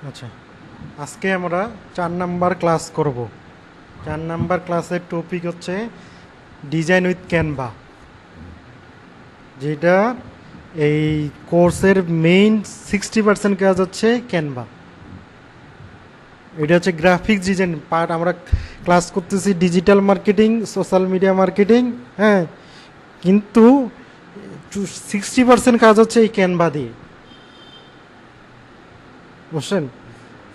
আচ্ছা, আজকে আমরা 4 নাম্বার ক্লাস করব। 4 নাম্বার ক্লাসের টপিক হচ্ছে ডিজাইন উইথ ক্যানভা, যেটা এই কোর্সের মেইন 60% কাজ হচ্ছে ক্যানভা। এটা হচ্ছে গ্রাফিক্স ডিজাইন পার্ট। আমরা ক্লাস করতেছি digital marketing, social media marketing, হ্যাঁ, কিন্তু 60% কাজ হচ্ছে এই ক্যানভা দিয়ে, বুঝছেন?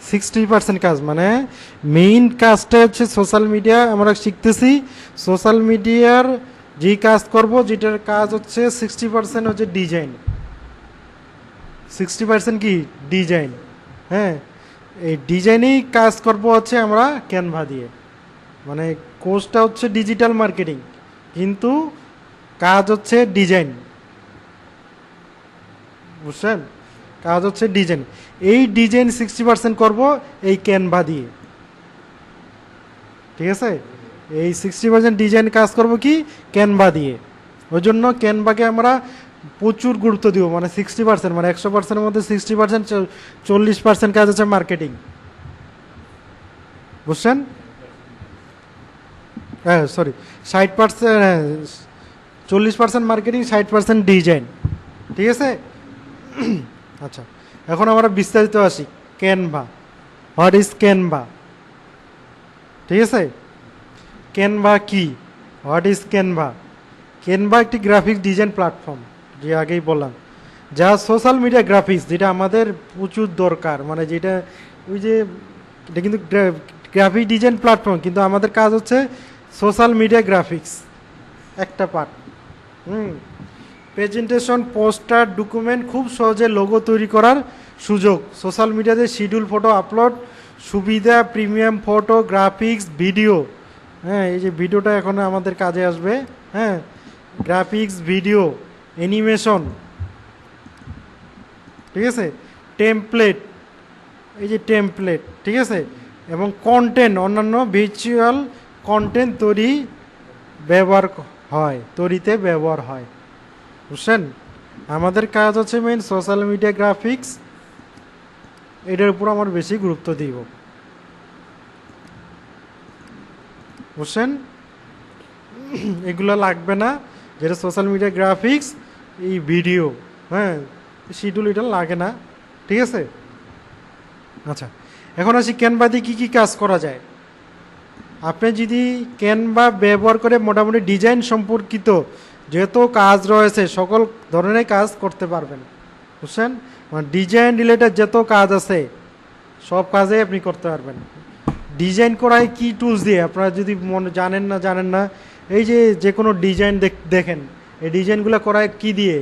60% কাজ মানে মেইন কাজটা হচ্ছে সোশ্যাল মিডিয়া। আমরা শিখতেছি সোশ্যাল মিডিয়ার যেই কাজ করব, যেটার কাজ হচ্ছে 60% হচ্ছে ডিজাইন, 60% কি ডিজাইন। হ্যাঁ, এই ডিজাইনেই কাজ করব হচ্ছে আমরা ক্যানভা দিয়ে। মানে কোর্সটা হচ্ছে ডিজিটাল মার্কেটিং, কিন্তু কাজ হচ্ছে ডিজাইন, বুঝছেন? কাজ হচ্ছে ডিজাইন। এই ডিজাইন 60% করব এই ক্যানভা দিয়ে, ঠিক আছে? এই 60% ডিজাইন কাজ করব কি ক্যানভা দিয়ে। ওই জন্য ক্যানভাকে আমরা প্রচুর গুরুত্ব দিব। মানে 60%, মানে 100%-এর মধ্যে 60%, 40% কাজ হচ্ছে মার্কেটিং, বুঝছেন? হ্যাঁ, সরি, 60%, 40% মার্কেটিং, 60% ডিজাইন, ঠিক আছে? আচ্ছা, এখন আমরা বিস্তারিত আসি। Canva, what is Canva? ঠিক আছে, ক্যানভা কি, হোয়াট ইজ ক্যানভা? ক্যানভা একটি গ্রাফিক্স ডিজাইন প্ল্যাটফর্ম, যে আগেই বললাম, যা সোশ্যাল মিডিয়া গ্রাফিক্স, যেটা আমাদের প্রচুর দরকার। মানে যেটা ওই যে এটা কিন্তু গ্রাফিক ডিজাইন প্ল্যাটফর্ম, কিন্তু আমাদের কাজ হচ্ছে সোশ্যাল মিডিয়া গ্রাফিক্স একটা পার্ট। প্রেজেন্টেশন, পোস্টার, ডকুমেন্ট, খুব সহজে লোগো তৈরি করার সুযোগ, সোশ্যাল মিডিয়াতে শিডিউল ফটো আপলোড সুবিধা, প্রিমিয়াম ফটো, গ্রাফিক্স, ভিডিও। হ্যাঁ, এই যে ভিডিওটা এখন আমাদের কাজে আসবে। হ্যাঁ, গ্রাফিক্স, ভিডিও, অ্যানিমেশন, ঠিক আছে? টেমপ্লেট, এই যে টেমপ্লেট, ঠিক আছে? এবং কন্টেন্ট, অন্যান্য ভিজুয়াল কন্টেন্ট তৈরিতে ব্যবহার হয়, বুঝছেন? আমাদের কাজ হচ্ছে মেইন সোশ্যাল মিডিয়া গ্রাফিক্স, এটার উপর আমার বেশি গুরুত্ব দিব, বুঝছেন? এগুলো লাগবে না, যেটা সোশ্যাল মিডিয়া গ্রাফিক্স, এই ভিডিও, হ্যাঁ, শিডিউল, এটা লাগে না, ঠিক আছে? আচ্ছা, এখন আসি ক্যানভা দিয়ে কী কী কাজ করা যায়। আপনি যদি ক্যানভা ব্যবহার করে মোটামুটি ডিজাইন সম্পর্কিত যত কাজ রয়েছে সকল ধরনের কাজ করতে পারবেন, বুঝছেন? মানে ডিজাইন রিলেটেড যত কাজ আছে সব কাজে আপনি করতে পারবেন। ডিজাইন করায় কি টুলস দিয়ে, আপনারা যদি জানেন না, এই যে কোনো ডিজাইন দেখেন, এই ডিজাইনগুলো করায় কি দিয়ে?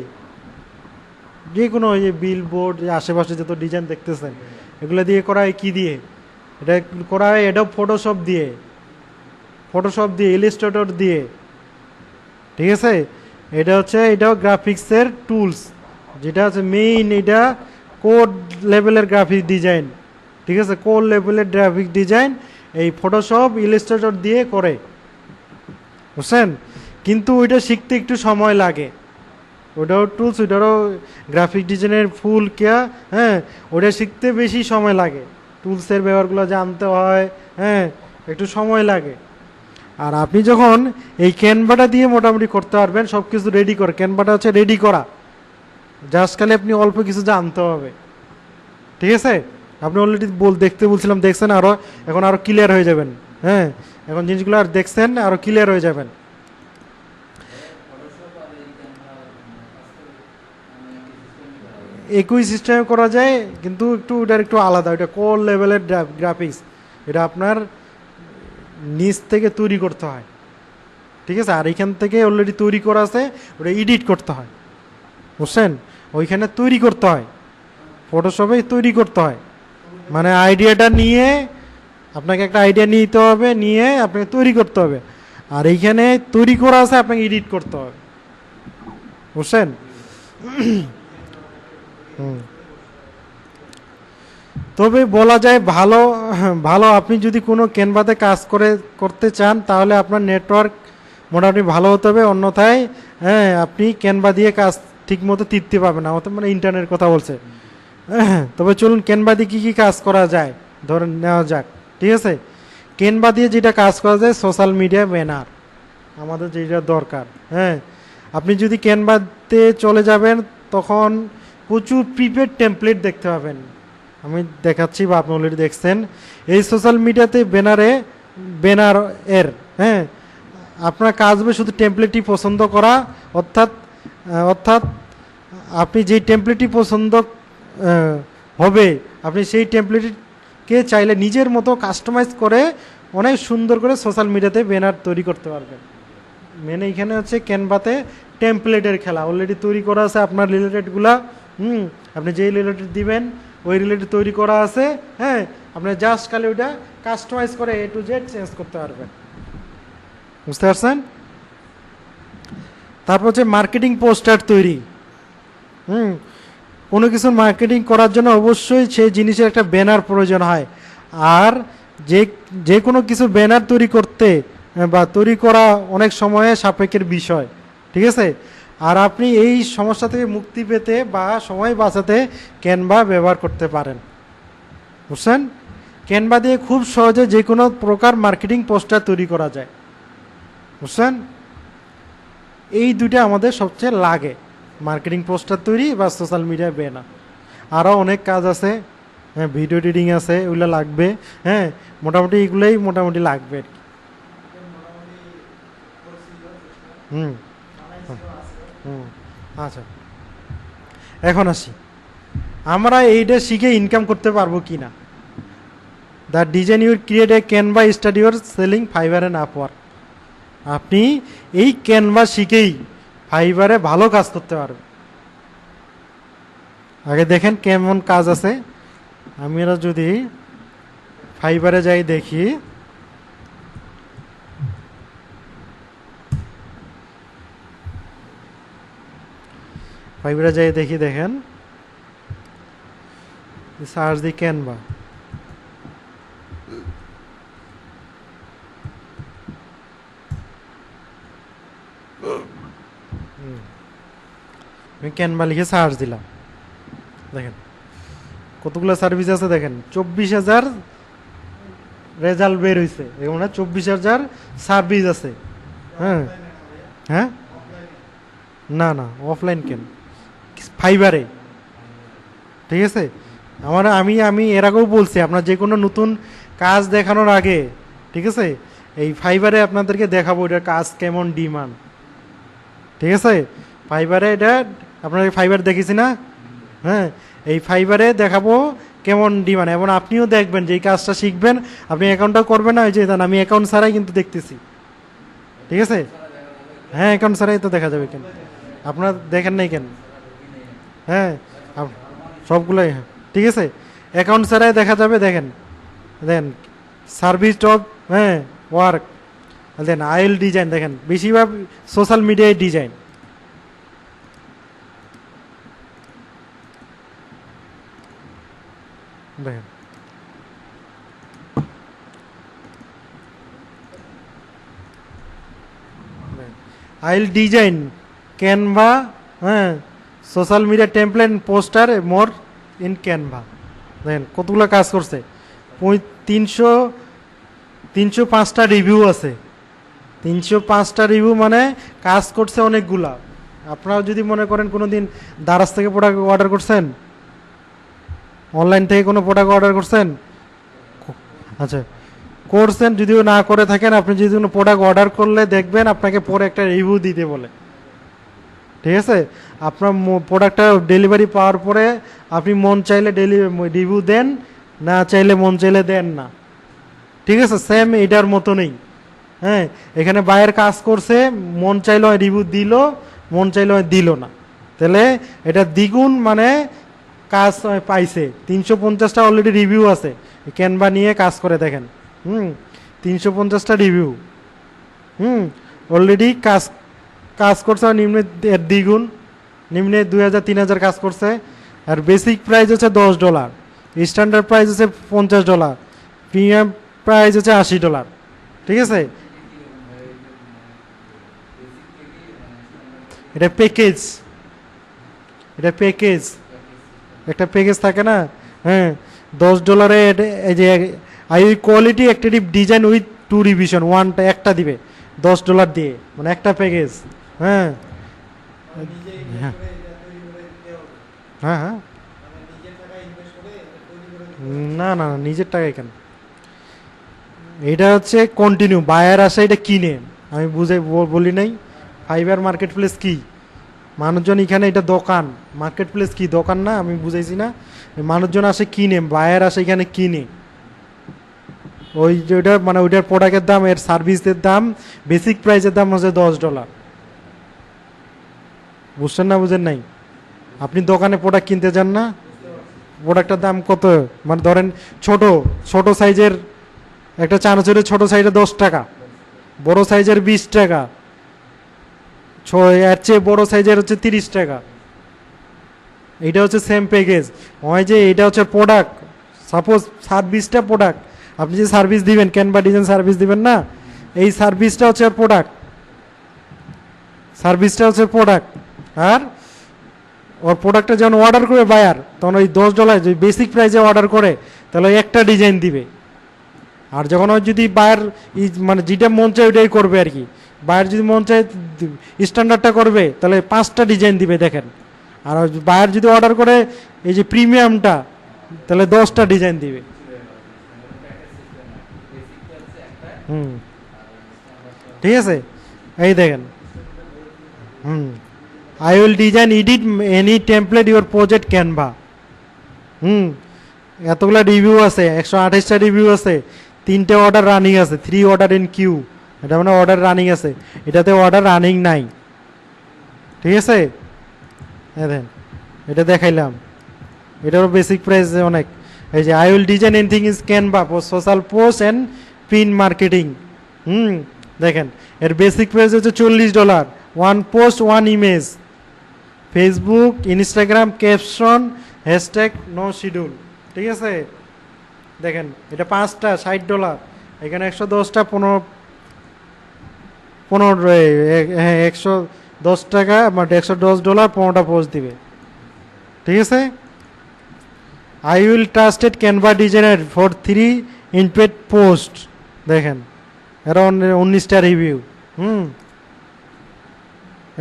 যে কোনো এই যে বিল বোর্ড, আশেপাশে যত ডিজাইন দেখতেছেন, এগুলো দিয়ে করায় কি দিয়ে? এটা করা হয় অ্যাডোব ফটোশপ দিয়ে, ইলাস্ট্রেটর দিয়ে, ঠিক আছে? এটাও গ্রাফিক্সের টুলস, যেটা হচ্ছে মেইন, এটা কোড লেভেলের গ্রাফিক ডিজাইন, ঠিক আছে? কোড লেভেলের গ্রাফিক ডিজাইন এই ফটোশপ, ইলাস্ট্রেটর দিয়ে করে, বুঝছেন? কিন্তু ওইটা শিখতে একটু সময় লাগে। ওটাও টুলস, ওইটারও গ্রাফিক ডিজাইনের ফুল কেয়া, হ্যাঁ, ওটা শিখতে বেশি সময় লাগে। টুলসের ব্যবহারগুলো জানতে হয়, হ্যাঁ, একটু সময় লাগে। আর আপনি যখন এই ক্যানভাটা দিয়ে মোটামুটি করতে পারবেন, সব কিছু রেডি করে, ক্যানভাটা হচ্ছে রেডি করা, জাস্ট খালি আপনি অল্প কিছু জানতে হবে, ঠিক আছে? আপনি অলরেডি দেখতে বলছিলাম, দেখছেন, এখন আরও ক্লিয়ার হয়ে যাবেন। হ্যাঁ, এখন জিনিসগুলো আর দেখছেন, আরও ক্লিয়ার হয়ে যাবেন। একই সিস্টেমে করা যায়, কিন্তু ওটার একটু আলাদা। ওটা কোর লেভেলের গ্রাফিক্স, এটা আপনার নিচ থেকে তৈরি করতে হয়, ঠিক আছে? আর এখান থেকে অলরেডি তৈরি করা আছে, ওটা এডিট করতে হয়, বুঝছেন? ওইখানে তৈরি করতে হয়, ফটোশপে তৈরি করতে হয়। মানে আইডিয়াটা নিয়ে, আপনাকে একটা আইডিয়া নিতে হবে, নিয়ে আপনাকে তৈরি করতে হবে। আর এইখানে তৈরি করা আছে, আপনাকে এডিট করতে হবে, বুঝছেন? তবে বলা যায় ভালো আপনি যদি কোনো ক্যানভাতে কাজ করতে চান, তাহলে আপনার নেটওয়ার্ক মোটামুটি ভালো হতে হবে, অন্যথায় হ্যাঁ আপনি ক্যানভা দিয়ে কাজ ঠিক মতো টিপতে পারবেন না। মানে ইন্টারনেট কথা বলছে, তবে চলুন ক্যানভা দিয়ে কী কী কাজ করা যায় ধরেন নেওয়া যাক, ঠিক আছে। ক্যানভা দিয়ে যেটা কাজ করা যায় সোশ্যাল মিডিয়া ব্যানার আমাদের যেটা দরকার। হ্যাঁ, আপনি যদি ক্যানভাতে চলে যাবেন তখন প্রচুর প্রিপেড টেমপ্লেট দেখতে পাবেন। আমি দেখাচ্ছি বা আপনি অলরেডি দেখছেন। এই সোশ্যাল মিডিয়াতে ব্যানার এর হ্যাঁ আপনার কাজ হবে শুধু টেমপ্লেটটি পছন্দ করা, অর্থাৎ অর্থাৎ আপনি যেই টেমপ্লেটটি পছন্দ হবে আপনি সেই টেমপ্লেটকে চাইলে নিজের মতো কাস্টমাইজ করে অনেক সুন্দর করে সোশ্যাল মিডিয়াতে ব্যানার তৈরি করতে পারবেন। মেনে এখানে হচ্ছে ক্যানভাতে টেমপ্লেটের খেলা অলরেডি তৈরি করা আছে আপনার রিলেটেডগুলা। আপনি যেই রিলেটেড দিবেন ওই রিলেটেড তৈরি করা আছে। হ্যাঁ, আপনি জাস্ট খালি ওইটা কাস্টমাইজ করে A to Z চেঞ্জ করতে পারবেন। বুঝতে পারছেন? তারপর হচ্ছে মার্কেটিং পোস্টার তৈরি। কোনো কিছুর মার্কেটিং করার জন্য অবশ্যই সেই জিনিসের একটা ব্যানার প্রয়োজন হয়। আর যে কোনো কিছু ব্যানার তৈরি করতে বা তৈরি করা অনেক সময়ে সাপেক্ষের বিষয়, ঠিক আছে। আর আপনি এই সমস্যা থেকে মুক্তি পেতে বা সময় বাঁচাতে ক্যানভা ব্যবহার করতে পারেন। বুঝছেন? ক্যানভা দিয়ে খুব সহজে যে কোনো প্রকার মার্কেটিং পোস্টার তৈরি করা যায়। বুঝছেন? এই দুইটা আমাদের সবচেয়ে লাগে, মার্কেটিং পোস্টার তৈরি বা সোশ্যাল মিডিয়া ব্যানার। আরও অনেক কাজ আছে, হ্যাঁ, ভিডিও এডিটিং আছে, ওগুলো লাগবে। হ্যাঁ, মোটামুটি এগুলোই মোটামুটি লাগবে আর কি। হুম হুম আচ্ছা, এখন আসি আমরা এইটা শিখে ইনকাম করতে পারবো কি না। The design your create a Canva study your selling fibre and Upwork. আপনি এই ক্যানভা শিখেই ফাইবারে ভালো কাজ করতে পারবেন। আগে দেখেন কেমন কাজ আছে। আমরা যদি ফাইবারে যাই দেখি, ফাইবারে যাই দেখি, দেখেন সার্চ দি ক্যানভা। আমি ক্যানভা লিখে সার্চ দিলাম, দেখেন কতগুলো সার্ভিস আছে। দেখেন 24,000 রেজাল্ট বের হয়েছে, মানে 24,000 সার্ভিস আছে। হ্যাঁ হ্যাঁ, না না অফলাইন কেন, ফাইবারে, ঠিক আছে। আমি এর আগেও বলছি আপনার যে কোনো নতুন কাজ দেখানোর আগে, ঠিক আছে, এই ফাইবারে আপনাদেরকে দেখাবো এটার কাজ কেমন, ডিমান্ড, ঠিক আছে। ফাইবারে এটা আপনাকে ফাইবার দেখেছি না, হ্যাঁ, এই ফাইবারে দেখাবো কেমন ডিমান্ড, এবং আপনিও দেখবেন যে এই কাজটা শিখবেন, আপনি অ্যাকাউন্টটাও করবেন না। ওই যে আমি অ্যাকাউন্ট ছাড়াই কিন্তু দেখতেছি, ঠিক আছে। হ্যাঁ, অ্যাকাউন্ট ছাড়াই তো দেখা যাবে, কেন আপনার দেখেন নাই কেন? হ্যাঁ, সবগুলোই, হ্যাঁ, ঠিক আছে, অ্যাকাউন্ট ছাড়াই দেখা যাবে। দেখেন দেন সার্ভিস টপ, হ্যাঁ, ওয়ার্ক, দেন আইল ডিজাইন, দেখেন বেশিরভাগ সোশ্যাল মিডিয়ায় ডিজাইন। দেখেন আইল ডিজাইন, ক্যানভা, হ্যাঁ, social media template, poster, more in Canva. দেখেন কতগুলো কাজ করছে, 305টা রিভিউ আছে। 305টা রিভিউ মানে কাজ করছে অনেকগুলা। আপনারা যদি মনে করেন কোনো দিন দারাজ থেকে প্রোডাক্ট অর্ডার করছেন, অনলাইন থেকে কোনো প্রোডাক্ট অর্ডার করছেন, আচ্ছা করছেন, যদিও না করে থাকেন, আপনি যদি কোনো প্রোডাক্ট অর্ডার করলে দেখবেন আপনাকে পরে একটা রিভিউ দিতে বলে, ঠিক আছে। আপনার প্রোডাক্টটা ডেলিভারি পাওয়ার পরে আপনি মন চাইলে রিভিউ দেন, না চাইলে মন চাইলে দেন না, ঠিক আছে। সেম এটার মতো নেই, হ্যাঁ, এখানে বাইরের কাজ করছে, মন চাইলে রিভিউ দিল, মন চাইলে দিল না, তাহলে এটা দ্বিগুণ মানে কাজ পাইছে। 350টা অলরেডি রিভিউ আছে, ক্যানভা নিয়ে কাজ করে দেখেন, 350টা রিভিউ, অলরেডি কাজ করছে। নিম্নে দ্বিগুণ, নিম্নে 2,000-3,000 কাজ করছে। আর বেসিক প্রাইস হচ্ছে $10, স্ট্যান্ডার্ড প্রাইস হচ্ছে $50, প্রিমিয়াম প্রাইস হচ্ছে $80, ঠিক আছে। এটা প্যাকেজ, এটা প্যাকেজ, একটা প্যাকেজ থাকে না, হ্যাঁ, $10 এই যে I quality active design with 2 revision ওয়ানটা একটা দিবে $10 দিয়ে, মানে একটা প্যাকেজ। হ্যাঁ হ্যাঁ হ্যাঁ হ্যাঁ না না না, নিজের টাকায় কেন, এটা হচ্ছে কন্টিনিউ বায়ার আসে এটা কিনে। আমি বুঝে বলি নাই ফাইবার মার্কেট প্লেস কি, মানুষজন এখানে এটা দোকান, মার্কেট প্লেস কি দোকান না, আমি বুঝাইছি না, মানুষজন আসে কিনে, বায়ার আসে এখানে কিনে, ওই যেটা মানে ওইটার প্রোডাক্টের দাম, এর সার্ভিসের দাম, বেসিক প্রাইসের দাম হচ্ছে $10। বুঝছেন না বুঝেন নাই? আপনি দোকানে প্রোডাক্ট কিনতে যান না, প্রোডাক্টের দাম কত, মানে ধরেন ছোট ছোট সাইজের একটা চানাচুরের ছোট সাইজে $10, বড় সাইজের $20, এর চেয়ে বড় সাইজের হচ্ছে $30। এইটা হচ্ছে সেম প্যাকেজ। হয় যে এটা হচ্ছে প্রোডাক্ট, সাপোজ সার্ভিসটা প্রোডাক্ট, আপনি যে সার্ভিস দিবেন ক্যানভা ডিজাইন সার্ভিস দিবেন না, এই সার্ভিসটা হচ্ছে প্রোডাক্ট, সার্ভিসটা হচ্ছে প্রোডাক্ট। আর ওর প্রোডাক্টটা যখন অর্ডার করে বায়ার, তখন ওই $10 যদি বেসিক প্রাইসে অর্ডার করে তাহলে একটা ডিজাইন দিবে। আর যখন ওই যদি বায়ার মানে যেটা মন চায় ওইটাই করবে আর কি, বায়ার যদি মন চায় স্ট্যান্ডার্ডটা করবে তাহলে 5টা ডিজাইন দিবে দেখেন। আর বায়ার যদি অর্ডার করে এই যে প্রিমিয়ামটা, তাহলে 10টা ডিজাইন দিবে। হুম, ঠিক আছে, এই দেখেন। Hmm, I will design edit any template your project Canva. Hmm, এতগুলা রিভিউ আছে, 128টা রিভিউ আছে, 3টে অর্ডার রানিং আছে, 3 অর্ডার ইন কিউ, এটা মানে অর্ডার রানিং আছে, এটাতে অর্ডার রানিং নাই। ঠিক আছে, দেখেন এটা দেখাইলাম, এটারও বেসিক প্রাইস অনেক। এই যে I will design anything is Canva for social post and print marketing. দেখেন এর বেসিক প্রাইস হচ্ছে $40, 1 post 1 image, Facebook Instagram caption hashtag no schedule. ঠিক আছে, দেখেন এটা 5টা $60, এখানে 110টা 15 হ্যাঁ $110, মানে $110 15টা পোস্ট দিবে। ঠিক আছে, I will trusted Canva designer for 3 in paid post, দেখেন এরা 19টা রিভিউ।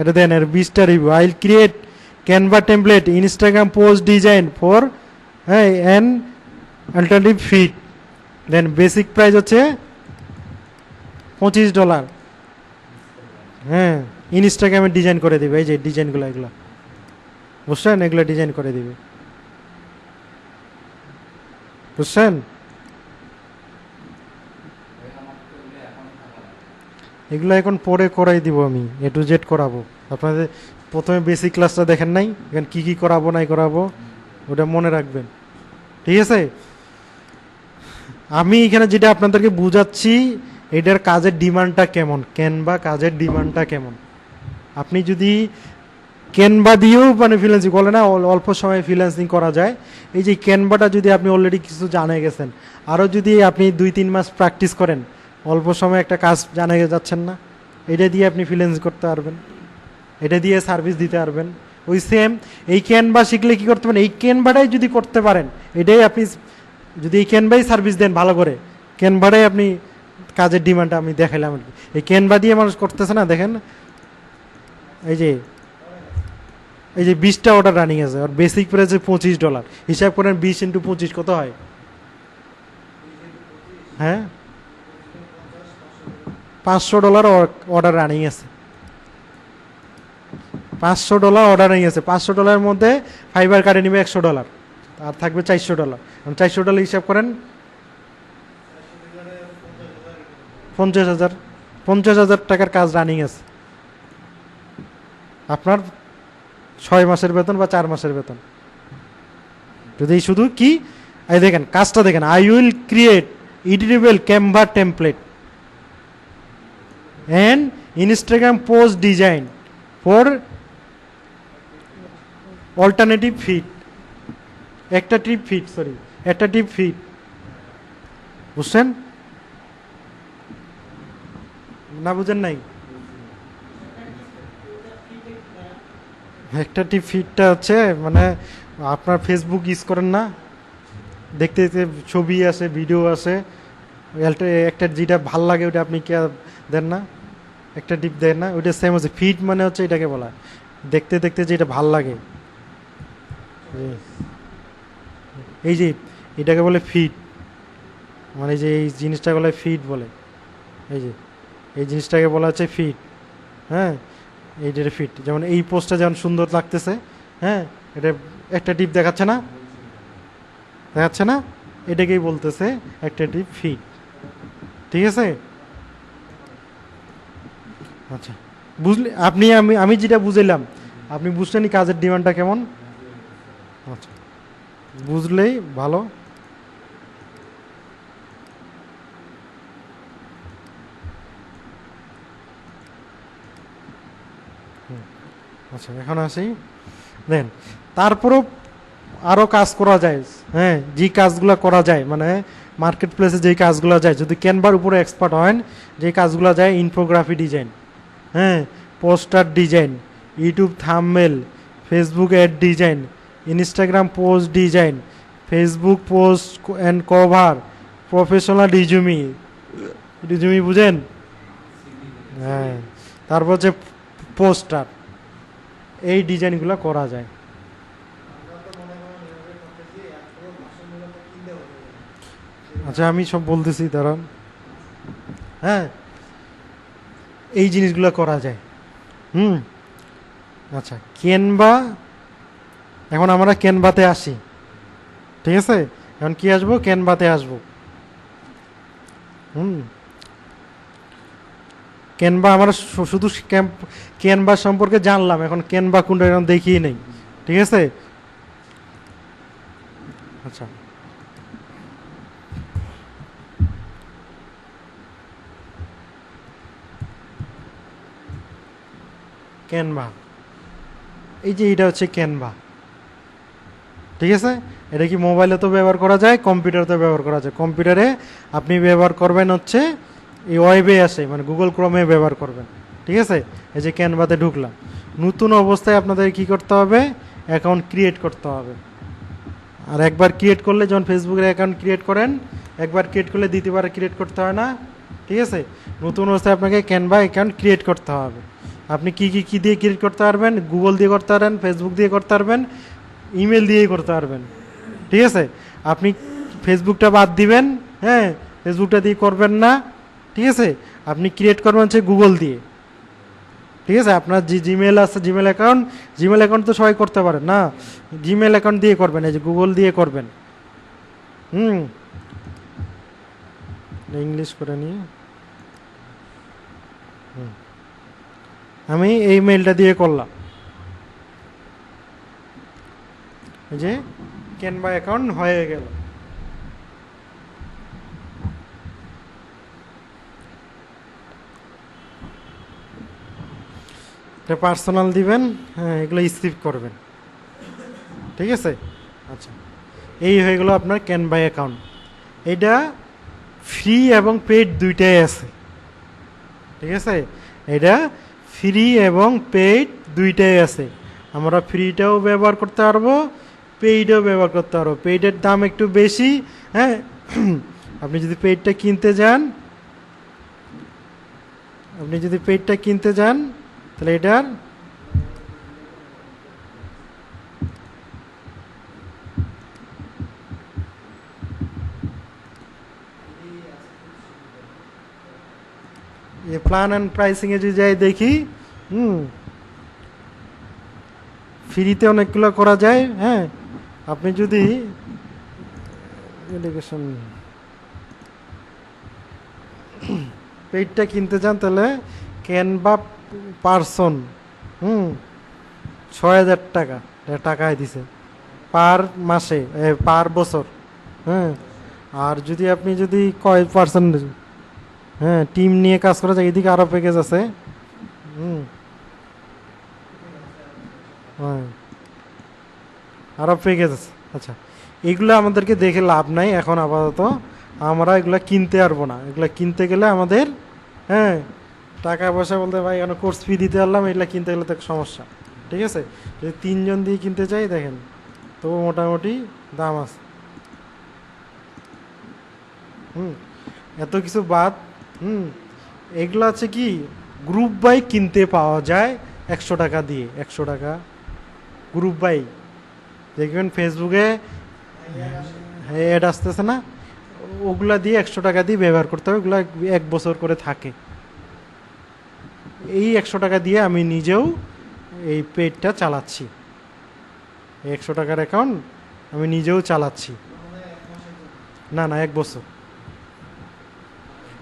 এটা দেন এর 20টা review. I will create Canva template Instagram post design for হ্যাঁ an alternative feed, then basic price হচ্ছে $25। হ্যাঁ, ইনস্টাগ্রামে ডিজাইন করে দিবে, এই যে ডিজাইনগুলো এগুলো বুঝছেন, এগুলো ডিজাইন করে দিবে, বুঝছেন? এগুলো এখন পরে করাই দিব, আমি A to Z করাবো আপনাদের। প্রথমে বেসিক ক্লাসটা দেখেন নাই, এখানে কী কী করাবো নাই করাবো ওটা মনে রাখবেন। ঠিক আছে, আমি এখানে যেটা আপনাদেরকে বুঝাচ্ছি এটার কাজের ডিমান্ডটা কেমন, ক্যানভা কাজের ডিমান্ডটা কেমন। আপনি যদি ক্যানভা দিয়েও মানে ফ্রিল্যান্সিং বলে না, অল্প সময়ে ফ্রিল্যান্সিং করা যায়, এই যে ক্যানভাটা যদি আপনি অলরেডি কিছু জানে গেছেন, আরও যদি আপনি 2-3 মাস প্র্যাকটিস করেন, অল্প সময়ে একটা কাজ জানা যাচ্ছেন না, এটা দিয়ে আপনি ফ্রিল্যান্স করতে পারবেন, এটা দিয়ে সার্ভিস দিতে পারবেন। ওই সেম এই ক্যানভা শিখলে কী করতে পারেন, এই ক্যানভাটাই যদি করতে পারেন, এটাই আপনি যদি এই ক্যানভাই সার্ভিস দেন ভালো করে, ক্যানভাটাই আপনি কাজের ডিমান্ডটা আমি দেখাইলাম আর কি। এই ক্যানভা দিয়ে মানুষ করতেছে না, দেখেন এই যে 20টা অর্ডার রানিং আছে, আর বেসিক প্রাইস $25। হিসাব করেন 20 × 25 কত হয়? হ্যাঁ, $500 অর্ডার রানিং আছে, $500 অর্ডার রানিং আছে। $500 মধ্যে ফাইবার কাটে নিবে $100, আর থাকবে $400। $400 হিসাব করেন 50,000 টাকার কাজ রানিং আছে, আপনার 6 মাসের বেতন বা 4 মাসের বেতন। যদি শুধু কি এই দেখেন কাজটা দেখেন, I will create editable Canva template and Instagram post design for alternative feed, একটা টিপ ফিড, বুঝছেন না বুঝেন নাই? একটা টিপ ফিডটা হচ্ছে মানে আপনার ফেসবুক ইউজ করেন না, দেখতে দেখতে ছবি আসে, ভিডিও আসে, একটা যেটা ভাল লাগে ওটা আপনি কে দেন না, একটা টিপ দেন না, ওইটা সেম হচ্ছে ফিড, মানে হচ্ছে এটাকে বলা হয় দেখতে দেখতে যেটা ভাল লাগে। এই যে এটাকে বলে ফিড, মানে যে এই জিনিসটা বলে ফিড বলে, এই যে এই জিনিসটাকে বলা হচ্ছে ফিড। হ্যাঁ, এইটার ফিড, যেমন এই পোস্টটা যেমন সুন্দর লাগতেছে, হ্যাঁ এটা একটা টিপ দেখাচ্ছে না, দেখাচ্ছে না, এটাকেই বলতেছে একটা টিপ ফিড। ঠিক আছে, আচ্ছা বুঝলি আপনি, আমি যেটা বুঝলাম আপনি বুঝলেনই কাজের ডিমান্ডটা কেমন। আচ্ছা, বুঝলেই ভালো। আচ্ছা এখন আসি, দেন তারপরও আরও কাজ করা যায়। হ্যাঁ, যে কাজগুলো করা যায় মানে মার্কেট প্লেসে যেই কাজগুলো যায়, যদি ক্যানভার উপরে এক্সপার্ট হন, যে কাজগুলো যায় ইনফোগ্রাফি ডিজাইন, হ্যাঁ poster design, YouTube thumbnail, Facebook ad design, Instagram post design, Facebook post and cover, professional resume, resume বুঝেন, হ্যাঁ তারপর হচ্ছে পোস্টার, এই ডিজাইনগুলো করা যায়। আচ্ছা আমি সব বলতেছি দাঁড়ান। হ্যাঁ, এই জিনিসগুলো করা যায়। হুম, আচ্ছা ক্যানভা, এখন আমরা ক্যানভাতে আসি। ঠিক আছে, এখন কি আসবো, ক্যানভাতে আসবো। হুম, ক্যানভা আমরা শুধু ক্যানভা সম্পর্কে জানলাম, এখন ক্যানভা কোনটা এখন দেখিয়ে নেই। ঠিক আছে, আচ্ছা ক্যানভা, এই যে এটা হচ্ছে ক্যানভা। ঠিক আছে, এটা কি মোবাইলে তো ব্যবহার করা যায়, কম্পিউটারেতেও ব্যবহার করা যায়। কম্পিউটারে আপনি ব্যবহার করবেন হচ্ছে এই ওয়েবে আসে, মানে গুগল ক্রোমে ব্যবহার করবেন। ঠিক আছে, এই যে ক্যানভাতে ঢুকলাম, নতুন অবস্থায় আপনাদের কি করতে হবে, অ্যাকাউন্ট ক্রিয়েট করতে হবে। আর একবার ক্রিয়েট করলে, যখন ফেসবুকের অ্যাকাউন্ট ক্রিয়েট করেন, একবার ক্রিয়েট করলে দ্বিতীয়বার ক্রিয়েট করতে হয় না। ঠিক আছে, নতুন অবস্থায় আপনাকে ক্যানভা অ্যাকাউন্ট ক্রিয়েট করতে হবে। আপনি কি দিয়ে ক্রিয়েট করতে পারবেন, গুগল দিয়ে করতে পারবেন, ফেসবুক দিয়ে করতে পারবেন, ইমেল দিয়েই করতে পারবেন। ঠিক আছে, আপনি ফেসবুকটা বাদ দিবেন, হ্যাঁ ফেসবুকটা দিয়ে করবেন না। ঠিক আছে, আপনি ক্রিয়েট করবেন হচ্ছে গুগল দিয়ে। ঠিক আছে, আপনার যে জিমেল আছে, জিমেল অ্যাকাউন্ট তো সবাই করতে পারেন না, জিমেল অ্যাকাউন্ট দিয়ে করবেন, এই যে গুগল দিয়ে করবেন। হুম, ইংলিশ করে নিয়ে আমি এই মেলটা দিয়ে করলাম, এই যে ক্যানভা অ্যাকাউন্ট হয়ে গেল। এটা পার্সোনাল দিবেন, হ্যাঁ এগুলো স্ক্রিপ্ট করবেন। ঠিক আছে, আচ্ছা এই হয়ে গেল আপনার ক্যানভা অ্যাকাউন্ট। এটা ফ্রি এবং পেইড দুইটাই আছে। ঠিক আছে, এটা ফ্রি এবং পেইড দুইটাই আছে। আমরা ফ্রিটাও ব্যবহার করতে পারবো, পেইডও ব্যবহার করতে পারবো। পেইডের দাম একটু বেশি, হ্যাঁ আপনি যদি পেইডটা কিনতে যান, তাহলে এটার প্ল্যান অ্যান্ড প্রাইসিংয়ে যদি যাই দেখি, ফ্রিতে অনেকগুলো করা যায়। হ্যাঁ, আপনি যদি এডুকেশন পেইডটা কিনতে চান, তাহলে ক্যানভা পার্সন ৬,০০০ টাকা টাকায় দিছে পার মাসে, পার বছর। হ্যাঁ, আর যদি আপনি যদি কয় পার্সেন্ট, হ্যাঁ টিম নিয়ে কাজ করা যায়, এদিকে আরও প্যাকেজ আছে। হ্যাঁ আরও প্যাকেজ আছে। আচ্ছা, এগুলো আমাদেরকে দেখে লাভ নাই এখন আপাতত, আমরা এগুলা কিনতে পারবো না। এগুলা কিনতে গেলে আমাদের, হ্যাঁ টাকা পয়সা বলতে ভাই এখন কোর্স ফি দিতে পারলাম, এগুলো কিনতে গেলে তো সমস্যা। ঠিক আছে, যদি 3 জন দিয়ে কিনতে চাই দেখেন তবু মোটামুটি দাম আছে। এত কিছু বাদ। এগুলো আছে কি গ্রুপ বাই কিনতে পাওয়া যায় 100 টাকা দিয়ে, 100 টাকা গ্রুপ বাই। দেখবেন ফেসবুকে অ্যাড আসতেছে না, ওগুলা দিয়ে 100 টাকা দিয়ে ব্যবহার করতে হবে, ওগুলা 1 বছর করে থাকে। এই 100 টাকা দিয়ে আমি নিজেও এই পেজটা চালাচ্ছি, 100 টাকার অ্যাকাউন্ট আমি নিজেও চালাচ্ছি। না না, 1 বছর।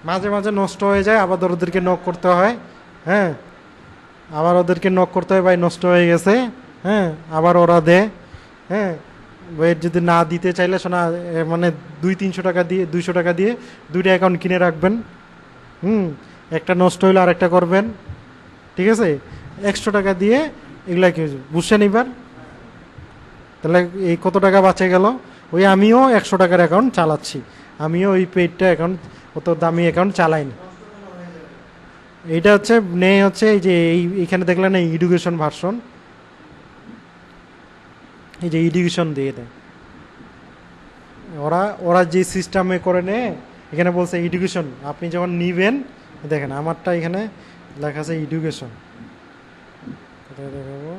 মাঝে মাঝে নষ্ট হয়ে যায়, আবার ওদেরকে নক করতে হয়। হ্যাঁ, আবার ওদেরকে নক করতে হয়, ভাই নষ্ট হয়ে গেছে। হ্যাঁ, আবার ওরা দেয়। হ্যাঁ, যদি না দিতে চাইলে শোনা মানে 200-300 টাকা দিয়ে 200 টাকা দিয়ে 2টা অ্যাকাউন্ট কিনে রাখবেন। একটা নষ্ট হইলে আরেকটা করবেন। ঠিক আছে, 100 টাকা দিয়ে এগুলা কি বুঝছেন এবার? তাহলে এই কত টাকা বাঁচে গেল। ওই আমিও 100 টাকার অ্যাকাউন্ট চালাচ্ছি, আমিও ওই পেইডটা অ্যাকাউন্ট, অত দামি অ্যাকাউন্ট চালাই না। এইটা হচ্ছে হচ্ছে এই যে এইখানে দেখলেন এই এডুকেশন ভার্সন, এই যে এডুকেশন দিয়ে দেয় ওরা, ওরা যে সিস্টেমে করে নেয়। এখানে বলছে এডুকেশন, আপনি যখন নিবেন দেখেন আমারটা এখানে লেখা আছে এডুকেশন। কোথায় দেখাবো?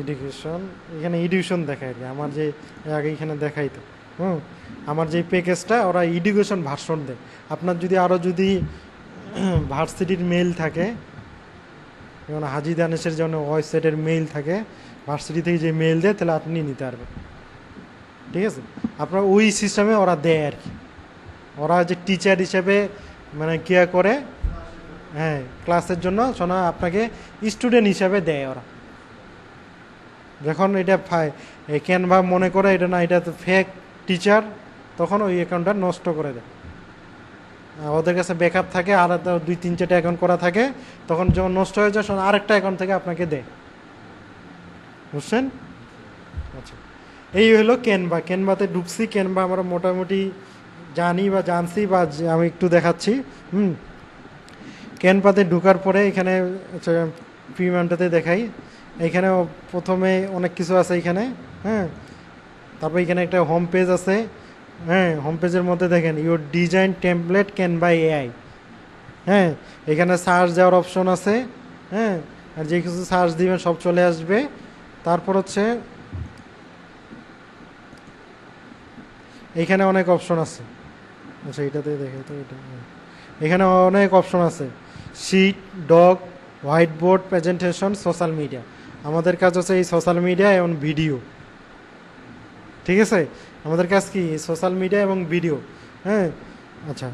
এডুকেশন, এখানে এডুকেশন দেখায় আর কি। আমার যে আগে এখানে দেখাইতো আমার যে প্যাকেজটা ওরা এডুকেশন ভার্সন দেয়। আপনার যদি আরও যদি ভার্সিটির মেইল থাকে, যেমন হাজি দানেশের যেমন ওয়েবসাইটের মেইল থাকে, ভার্সিটি থেকে যে মেইল দেয় তাহলে আপনি নিতে পারবেন। ঠিক আছে, আপনার ওই সিস্টেমে ওরা দেয় আর কি। ওরা যে টিচার হিসেবে মানে কেয়ার করে, হ্যাঁ ক্লাসের জন্য শোনা আপনাকে স্টুডেন্ট হিসাবে দেয় ওরা। যখন এটা ক্যানভা মনে করে এটা না, এটা তো ফেক টিচার, তখন ওই অ্যাকাউন্টটা নষ্ট করে দেয়। ওদের কাছে ব্যাকআপ থাকে, আর 2-3-4টা অ্যাকাউন্ট করা থাকে, তখন যখন নষ্ট হয়ে যায় আরেকটা অ্যাকাউন্ট থেকে আপনাকে দেয়। বুঝছেন? আচ্ছা, এই হলো ক্যানভা। ক্যানভাতে ঢুকছি, ক্যানভা আমরা মোটামুটি জানি বা জানছি, বা আমি একটু দেখাচ্ছি। ক্যানভাতে ঢুকার পরে এখানে প্রিমিয়ামটাতে দেখাই। এখানে প্রথমে অনেক কিছু আছে এখানে। হ্যাঁ, তারপর এখানে একটা হোম পেজ আছে। হ্যাঁ, হোম পেজের মধ্যে দেখেন your design template Canva AI. হ্যাঁ, এখানে সার্চ দেওয়ার অপশন আছে। হ্যাঁ, আর যে কিছু সার্চ দিবেন সব চলে আসবে। তারপর হচ্ছে এখানে অনেক অপশন আছে। আচ্ছা, এটাতে দেখে তো এটা, এখানে অনেক অপশন আছে। Sheet, doc, white board, presentation, social media. আমাদের কাজ হচ্ছে এই সোশ্যাল মিডিয়া এবং ভিডিও। ঠিক আছে, আমাদের কাজ কি সোশ্যাল মিডিয়া এবং ভিডিও। হ্যাঁ, আচ্ছা,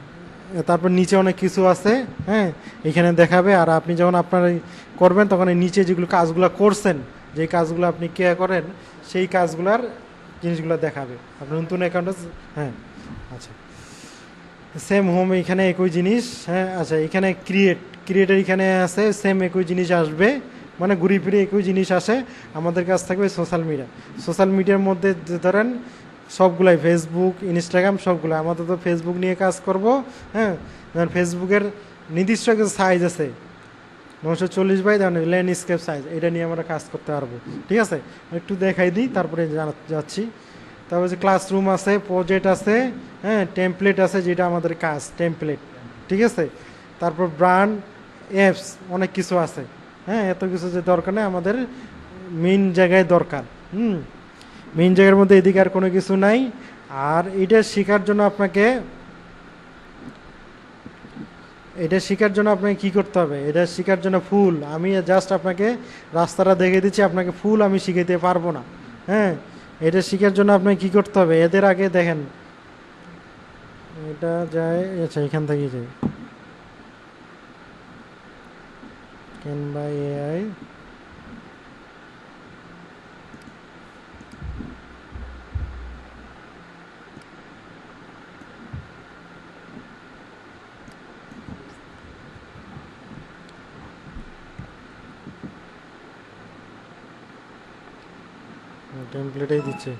তারপর নিচে অনেক কিছু আছে। হ্যাঁ, এখানে দেখাবে, আর আপনি যখন আপনার করবেন তখন এই নিচে যেগুলো কাজগুলো করছেন, যে কাজগুলো আপনি কেয়ার করেন, সেই কাজগুলার জিনিসগুলো দেখাবে আপনার নতুন অ্যাকাউন্টে। হ্যাঁ, আচ্ছা, সেম হোম এখানে একই জিনিস। হ্যাঁ, আচ্ছা, এখানে ক্রিয়েটের এখানে আছে, সেম একই জিনিস আসবে, মানে ঘুরে ফিরে একই জিনিস আসে। আমাদের কাছ থাকবে সোশ্যাল মিডিয়া। সোশ্যাল মিডিয়ার মধ্যে ধরেন সবগুলাই, ফেসবুক, ইনস্টাগ্রাম, সবগুলো। আমাদের তো ফেসবুক নিয়ে কাজ করব। হ্যাঁ, ফেসবুকের নির্দিষ্ট কিছু সাইজ আছে, 940 বাই ল্যান্ডস্কেপ সাইজ, এটা নিয়ে আমরা কাজ করতে পারবো। ঠিক আছে, একটু দেখাই দিই, তারপরে যাচ্ছি। তারপর যে ক্লাসরুম আছে, প্রজেক্ট আছে, হ্যাঁ, টেমপ্লেট আছে, যেটা আমাদের কাজ টেমপ্লেট। ঠিক আছে, তারপর ব্র্যান্ড, অ্যাপস, অনেক কিছু আছে। হ্যাঁ, এত কিছু যে দরকার নেই, আমাদের মেইন জায়গায় দরকার। মেইন জায়গার মধ্যে এদিকে আর কোনো কিছু নাই। আর এটা শেখার জন্য আপনাকে কি করতে হবে? এটা শেখার জন্য ফুল আমি জাস্ট আপনাকে রাস্তাটা দেখে দিচ্ছি, আপনাকে ফুল আমি শিখাইতে পারবো না। হ্যাঁ, এটা শেখার জন্য আপনাকে কি করতে হবে? এদের আগে দেখেন এটা যায়, আচ্ছা এখান থেকে যাই, ক্যানভা এআই। টেমপ্লেটেই দিচ্ছে।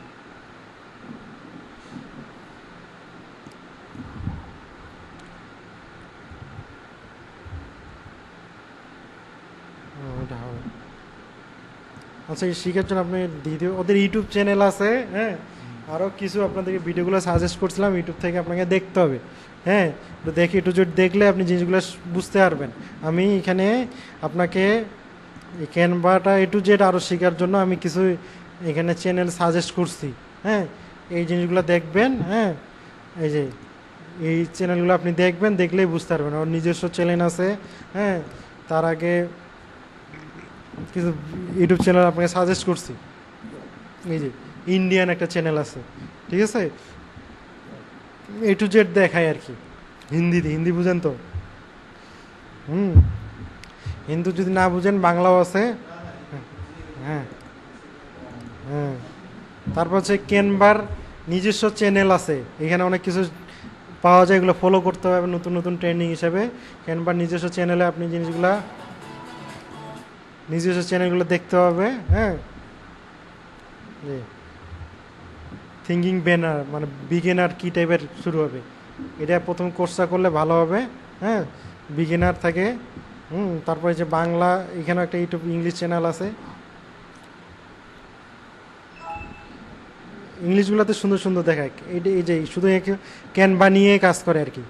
আচ্ছা, এই শেখার জন্য আপনি দ্বিতীয় ওদের ইউটিউব চ্যানেল আছে, হ্যাঁ, আরও কিছু আপনাদেরকে ভিডিওগুলো সাজেস্ট করছিলাম, ইউটিউব থেকে আপনাকে দেখতে হবে, হ্যাঁ, একটু দেখি, একটু যদি দেখলে আপনি জিনিসগুলো বুঝতে পারবেন। আমি এখানে আপনাকে এই ক্যানভাটা A to Z আরও শেখার জন্য আমি কিছু এখানে চ্যানেল সাজেস্ট করছি, হ্যাঁ, এই জিনিসগুলো দেখবেন, হ্যাঁ, এই যে এই চ্যানেলগুলো আপনি দেখবেন, দেখলেই বুঝতে পারবেন। ওর নিজস্ব চ্যানেল আছে, হ্যাঁ, তার আগে কিছু ইউটিউব চ্যানেল আপনাকে সাজেস্ট করছি। এই যে ইন্ডিয়ান একটা চ্যানেল আছে, ঠিক আছে, A to Z দেখায় আর কি, হিন্দিতে। হিন্দি বুঝেন তো? হিন্দি যদি না বুঝেন বাংলাও আছে। হ্যাঁ, হ্যাঁ। তারপর হচ্ছে ক্যানভার নিজস্ব চ্যানেল আছে, এখানে অনেক কিছু পাওয়া যায়, এগুলো ফলো করতে হবে নতুন নতুন ট্রেন্ডিং হিসাবে। ক্যানভার নিজস্ব চ্যানেলে আপনি জিনিসগুলা নিজস্ব চ্যানেলগুলো দেখতে হবে, হ্যাঁ। থিঙ্কিং ব্যানার মানে বিগিনার কী টাইপের শুরু হবে, এটা প্রথম কোর্সটা করলে ভালো হবে, হ্যাঁ, বিগিনার থাকে। তারপরে যে বাংলা, এখানেও একটা ইউটিউব ইংলিশ চ্যানেল আছে, ইংলিশগুলোতে সুন্দর সুন্দর দেখায়। এই যে শুধু ক্যানভা নিয়ে কাজ করে আর কি,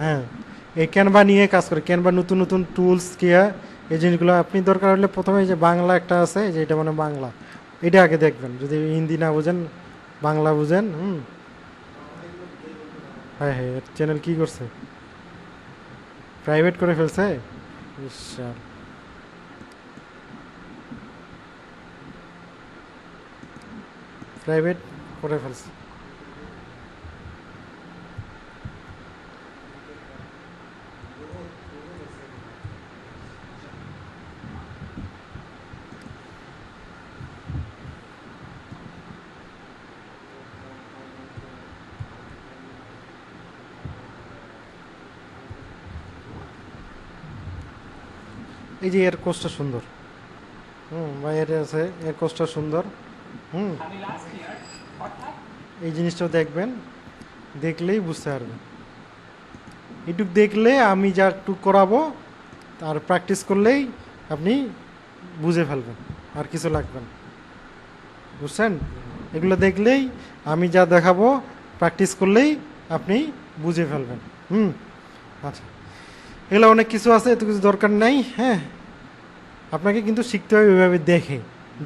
হ্যাঁ, এই ক্যানভা নিয়ে কাজ করে। ক্যানভা নতুন নতুন টুলস কেয়া, এই জিনিসগুলো আপনি দরকার হলে প্রথমে যে বাংলা একটা আছে, যে এটা মানে বাংলা, এটা আগে দেখবেন যদি হিন্দি না বুঝেন, বাংলা বুঝেন। হ্যাঁ হ্যাঁ, চ্যানেল কি করছে, প্রাইভেট করে ফেলছে, ঈশ্বর। প্রাইভেট করে ফেলছে। এই যে এর কোর্সটা সুন্দর, বা এর আছে, এর কোর্সটা সুন্দর, হুম, এই জিনিসটাও দেখবেন, দেখলেই বুঝতে পারবেন। এটুক দেখলে আমি যা একটু করাবো আর প্র্যাকটিস করলেই আপনি বুঝে ফেলবেন, আর কিছু লাগবে না, বুঝছেন? এগুলো দেখলেই আমি যা দেখাবো প্র্যাকটিস করলেই আপনি বুঝে ফেলবেন। আচ্ছা, এগুলো অনেক কিছু আছে, এত কিছু দরকার নাই, হ্যাঁ। আপনাকে কিন্তু শিখতে হবে ওইভাবে দেখে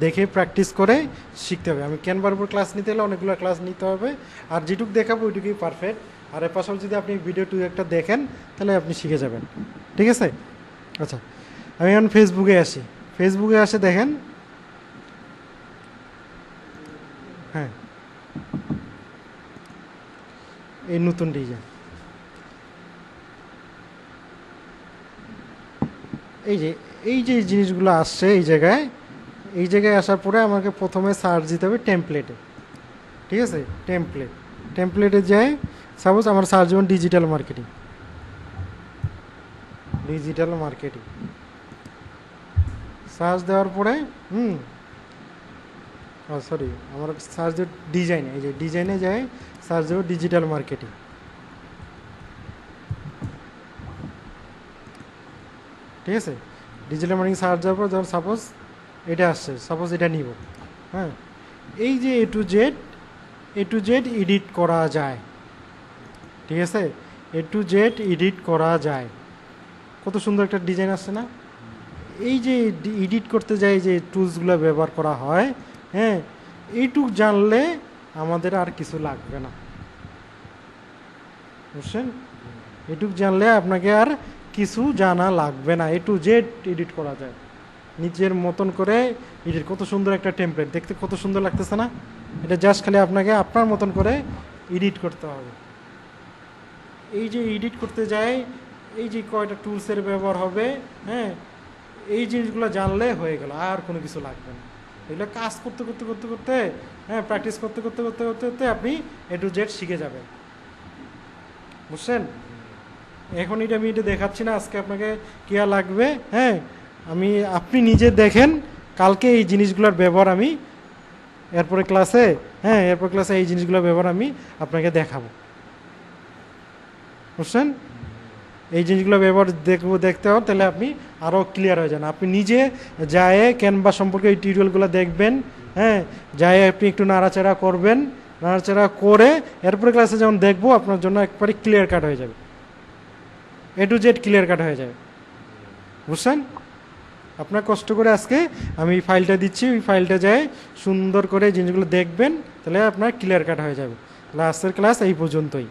দেখে প্র্যাকটিস করে শিখতে হবে। আমি ক্যানভার উপর ক্লাস নিতে হলে অনেকগুলো ক্লাস নিতে হবে, আর যেটুকু দেখাবো ওইটুকুই পারফেক্ট। আর এর পাশাপাশি যদি আপনি ভিডিও টু একটা দেখেন তাহলে আপনি শিখে যাবেন, ঠিক আছে? আচ্ছা, আমি এখন ফেসবুকে আসি। ফেসবুকে আসে দেখেন, হ্যাঁ, এই নতুন ডিজাইন, এই যে এই যে জিনিসগুলো আসছে এই জায়গায় আসার পরে আমাকে প্রথমে সার্চ দিতে হবে টেমপ্লেটে, ঠিক আছে? টেমপ্লেটে যাই, সাপোজ আমার সার্চ যেমন ডিজিটাল মার্কেটিং সার্চ দেওয়ার পরে সরি, আমার সার্চ দেব ডিজাইন, এই যে ডিজাইনে যাই সার্চ দেবো ডিজিটাল মার্কেটিং, ঠিক আছে? ডিজিটাল মার্কেটিং সার্চ দেওয়ার পর ধর সাপোজ এটা আসছে, সাপোজ এটা নিব, হ্যাঁ। এই যে A to Z এডিট করা যায়, ঠিক আছে? A to Z এডিট করা যায়, কত সুন্দর একটা ডিজাইন আসছে না? এই যে এডিট করতে যাই যে টুলসগুলো ব্যবহার করা হয়, হ্যাঁ, এইটুক জানলে আমাদের আর কিছু লাগবে না, বুঝছেন? এইটুক জানলে আপনাকে আর কিছু জানা লাগবে না। A to Z এডিট করা যায় নিজের মতন করে। এডিট, কত সুন্দর একটা টেমপ্লেট, দেখতে কত সুন্দর লাগতেছে না? এটা জাস্ট খালি আপনাকে আপনার মতন করে এডিট করতে হবে। এই যে এডিট করতে যাই, এই যে কয়টা টুলসের ব্যবহার হবে, হ্যাঁ, এই জিনিসগুলো জানলে হয়ে গেল, আর কোনো কিছু লাগবে না। এগুলো কাজ করতে করতে করতে করতে, হ্যাঁ, প্র্যাকটিস করতে করতে করতে করতে করতে আপনি A to Z শিখে যাবেন, বুঝছেন? এখন আমি এটা দেখাচ্ছি না আজকে আপনাকে কেয়া লাগবে, হ্যাঁ, আপনি নিজে দেখেন, কালকে এই জিনিসগুলোর ব্যবহার আমি এরপরে ক্লাসে, হ্যাঁ, এরপর ক্লাসে এই জিনিসগুলোর ব্যবহার আমি আপনাকে দেখাবো, বুঝছেন? এই জিনিসগুলো ব্যবহার দেখতে হবে, তাহলে আপনি আরও ক্লিয়ার হয়ে যান। আপনি নিজে যায় ক্যানভা সম্পর্কে এই টিউটোরিয়ালগুলো দেখবেন, হ্যাঁ, যায় আপনি একটু নাড়াচাড়া করবেন, নাড়াচাড়া করে এরপরে ক্লাসে যখন দেখবো আপনার জন্য একবারে ক্লিয়ার কাট হয়ে যাবে, এ টু জেড ক্লিয়ার কাট হয়ে যাবে, বুঝছেন? আপনার কষ্ট করে আজকে আমি ফাইলটা দিচ্ছি, ওই ফাইলটা যায় সুন্দর করে জিনিসগুলো দেখবেন, তাহলে আপনার ক্লিয়ার কাট হয়ে যাবে। তাহলে আজকের ক্লাস এই পর্যন্তই।